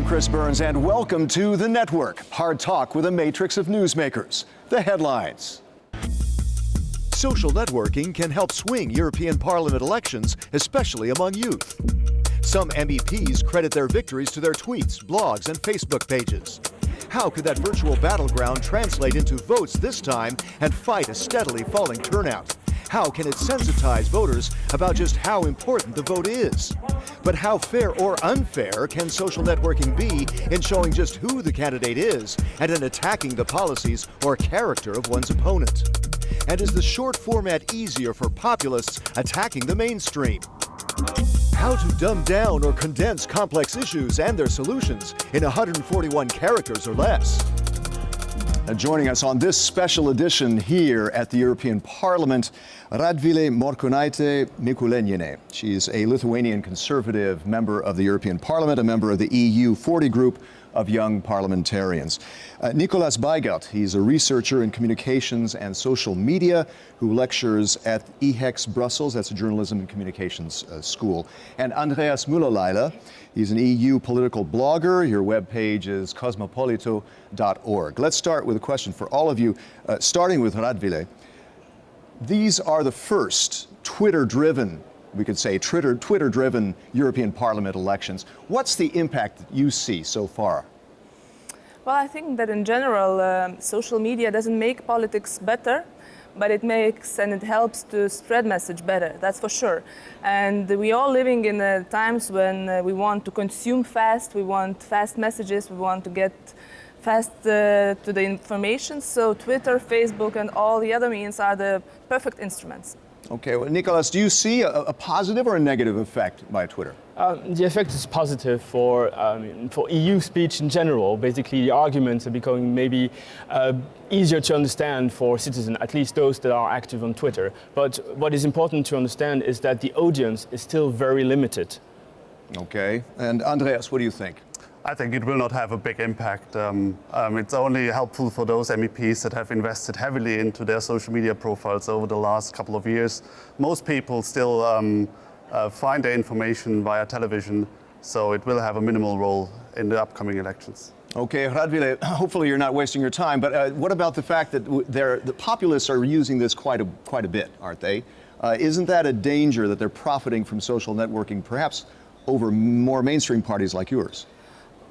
Chris Burns, and welcome to The Network. Hard talk with a matrix of newsmakers. The headlines. Social networking can help swing European Parliament elections, especially among youth. Some MEPs credit their victories to their tweets, blogs, and Facebook pages. How could that virtual battleground translate into votes this time and fight a steadily falling turnout? How can it sensitize voters about just how important the vote is? But how fair or unfair can social networking be in showing just who the candidate is and in attacking the policies or character of one's opponent? And is the short format easier for populists attacking the mainstream? How to dumb down or condense complex issues and their solutions in 141 characters or less. Joining us on this special edition here at the European Parliament, Radvilė Morkūnaitė-Mikulėnienė. She's a Lithuanian conservative member of the European Parliament, a member of the EU 40 group of young parliamentarians. Nicholas Baigelt, he's a researcher in communications and social media who lectures at EHEX Brussels, that's a journalism and communications school. And Andreas Müller-Leila, he's an EU political blogger. Your webpage is cosmopolito.org. Let's start with a question for all of you, starting with Radvilė. These are the first Twitter-driven, we could say, Twitter-driven European Parliament elections. What's the impact that you see so far? Well, I think that in general, social media doesn't make politics better, but it makes and it helps to spread message better, that's for sure. And we are living in times when we want to consume fast, we want fast messages, we want to get fast to the information. So Twitter, Facebook, and all the other means are the perfect instruments. Okay, well, Nicholas, do you see a positive or a negative effect by Twitter? The effect is positive for EU speech in general. Basically, the arguments are becoming maybe easier to understand for citizens, at least those that are active on Twitter. But what is important to understand is that the audience is still very limited. Okay, and Andreas, what do you think? I think it will not have a big impact. It's only helpful for those MEPs that have invested heavily into their social media profiles over the last couple of years. Most people still find their information via television, so it will have a minimal role in the upcoming elections. Okay, Radvilė, hopefully you're not wasting your time, but what about the fact that the populists are using this quite a bit, aren't they? Isn't that a danger that they're profiting from social networking, perhaps over more mainstream parties like yours?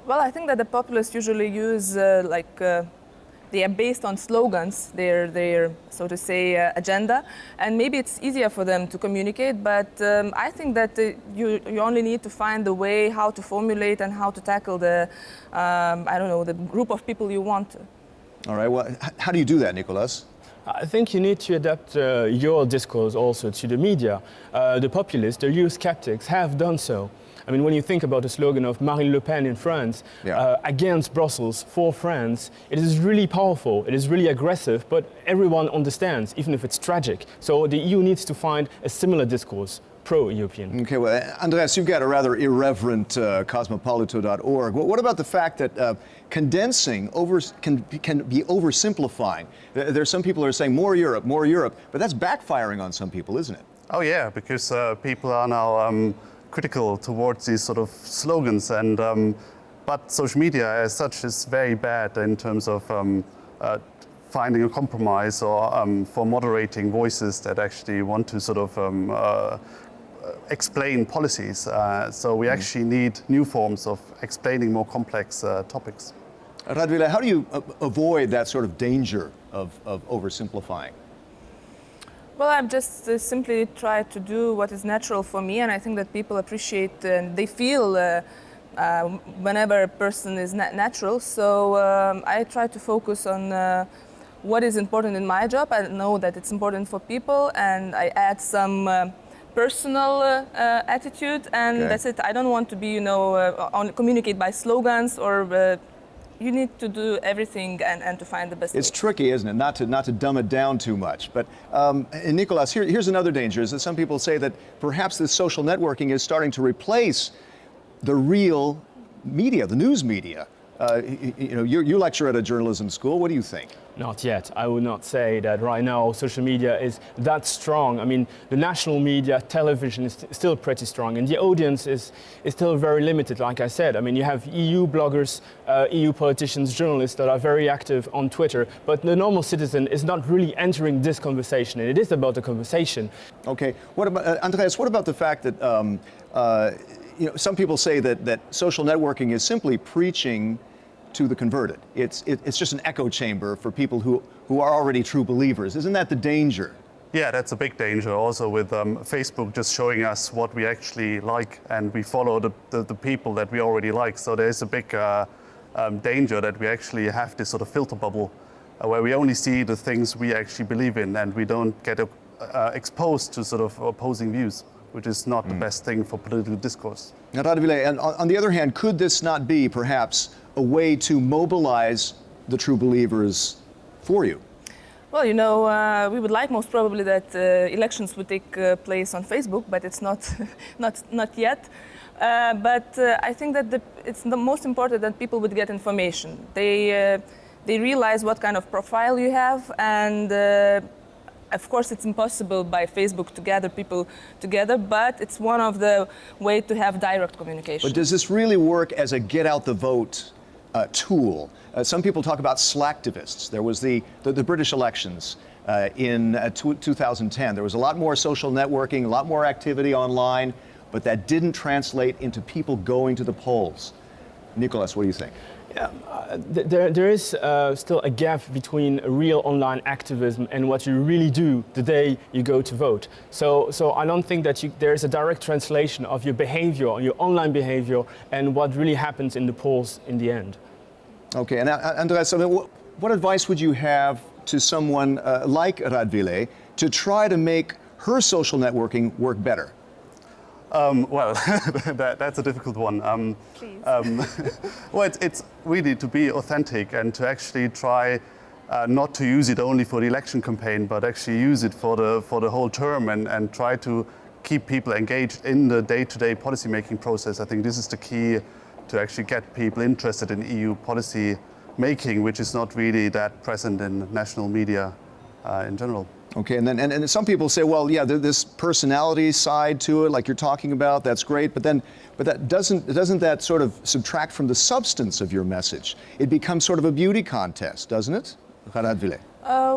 Well, I think that the populists usually use they are based on slogans, their so to say agenda, and maybe it's easier for them to communicate. But I think that you only need to find the way how to formulate and how to tackle the the group of people you want to. All right. Well, how do you do that, Nicholas? I think you need to adapt your discourse also to the media. The populists, the Eurosceptics, have done so. I mean, when you think about the slogan of Marine Le Pen in France, against Brussels, for France, it is really powerful, it is really aggressive, but everyone understands, even if it's tragic. So the EU needs to find a similar discourse, pro-European. Okay, well, Andreas, you've got a rather irreverent cosmopolito.org. What about the fact that condensing can be oversimplifying? There's some people who are saying more Europe, but that's backfiring on some people, isn't it? Oh yeah, because people are now critical towards these sort of slogans, and but social media as such is very bad in terms of finding a compromise or for moderating voices that actually want to sort of explain policies. So we actually need new forms of explaining more complex topics. Radvilė, how do you avoid that sort of danger of oversimplifying? Well, I've just simply tried to do what is natural for me, and I think that people appreciate and they feel whenever a person is natural. So I try to focus on what is important in my job. I know that it's important for people, and I add some personal attitude, and that's it. I don't want to be, communicate by slogans or. You need to do everything and to find the best. It's tricky, isn't it? Not to dumb it down too much. But Nicholas, here's another danger: is that some people say that perhaps this social networking is starting to replace the real media, the news media. You lecture at a journalism school. What do you think? Not yet. I would not say that right now social media is that strong. I mean, the national media, television is still pretty strong, and the audience is still very limited, like I said. I mean, you have EU bloggers, EU politicians, journalists that are very active on Twitter, but the normal citizen is not really entering this conversation, and it is about the conversation. Okay. What about, Andreas, what about the fact that some people say that social networking is simply preaching to the converted? It's just an echo chamber for people who are already true believers. Isn't that the danger? Yeah, that's a big danger also with Facebook just showing us what we actually like, and we follow the people that we already like. So there's a big danger that we actually have this sort of filter bubble where we only see the things we actually believe in, and we don't get exposed to sort of opposing views, which is not the best thing for political discourse. Now, Radvilė, and on the other hand, could this not be perhaps a way to mobilize the true believers for you? Well, we would like most probably that elections would take place on Facebook, but it's not yet. But I think that it's the most important that people would get information. They realize what kind of profile you have, and of course, it's impossible by Facebook to gather people together, but it's one of the ways to have direct communication. But does this really work as a get-out-the-vote tool? Some people talk about slacktivists. There was the British elections in 2010. There was a lot more social networking, a lot more activity online, but that didn't translate into people going to the polls. Nicholas, what do you think? Yeah, there is still a gap between real online activism and what you really do the day you go to vote. So I don't think that there is a direct translation of your behavior, your online behavior, and what really happens in the polls in the end. Okay, and Andreas, what advice would you have to someone like Radvilė to try to make her social networking work better? Well, that's a difficult one. Please. Well, it's really to be authentic and to actually try not to use it only for the election campaign, but actually use it for the whole term and try to keep people engaged in the day-to-day policy-making process. I think this is the key to actually get people interested in EU policy making, which is not really that present in national media in general. Okay, and some people say, well, yeah, this personality side to it, like you're talking about, that's great, but that doesn't that sort of subtract from the substance of your message? It becomes sort of a beauty contest, doesn't it, Radvilė?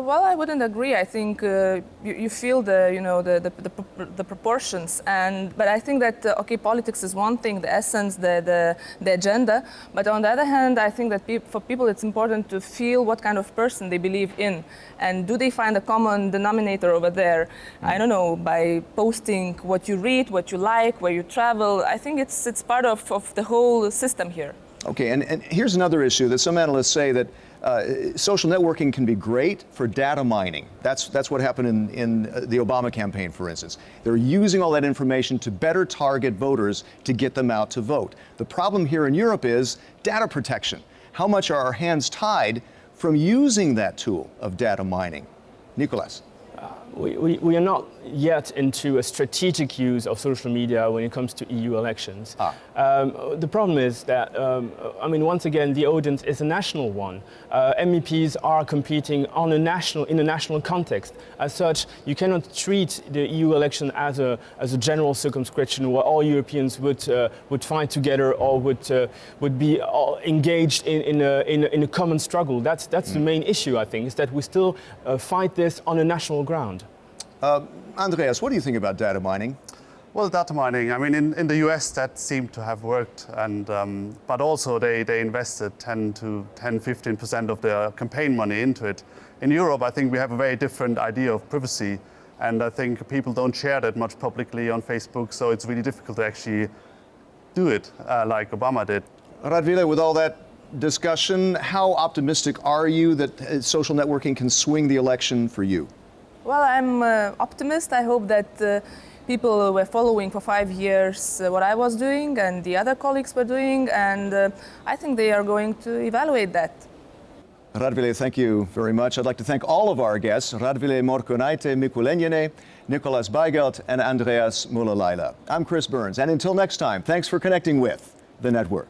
Well, I wouldn't agree. I think you feel the proportions, but I think that okay, politics is one thing, the essence, the agenda. But on the other hand, I think that for people it's important to feel what kind of person they believe in, and do they find a common denominator over there? I don't know, by posting what you read, what you like, where you travel. I think it's part of the whole system here. Okay, and here's another issue that some analysts say that social networking can be great for data mining. That's what happened in the Obama campaign, for instance. They're using all that information to better target voters to get them out to vote. The problem here in Europe is data protection. How much are our hands tied from using that tool of data mining? Nicholas. We are not yet into a strategic use of social media when it comes to EU elections. The problem is that, once again, the audience is a national one. MEPs are competing in a national context. As such, you cannot treat the EU election as a general circumscription where all Europeans would fight together or would be engaged in a common struggle. That's the main issue, I think, is that we still fight this on a national ground. Andreas, what do you think about data mining? Well, data mining, in the US that seemed to have worked, and but also they invested 10-15% of their campaign money into it. In Europe, I think we have a very different idea of privacy, and I think people don't share that much publicly on Facebook, so it's really difficult to actually do it like Obama did. Radvilė, with all that discussion, how optimistic are you that social networking can swing the election for you? Well, I'm optimist. I hope that people were following for 5 years what I was doing and the other colleagues were doing, and I think they are going to evaluate that. Radvilė, thank you very much. I'd like to thank all of our guests, Radvilė Morkūnaitė-Mikulėnienė, Nicholas Beigelt, and Andreas Muller-Laila. I'm Chris Burns, and until next time, thanks for connecting with The Network.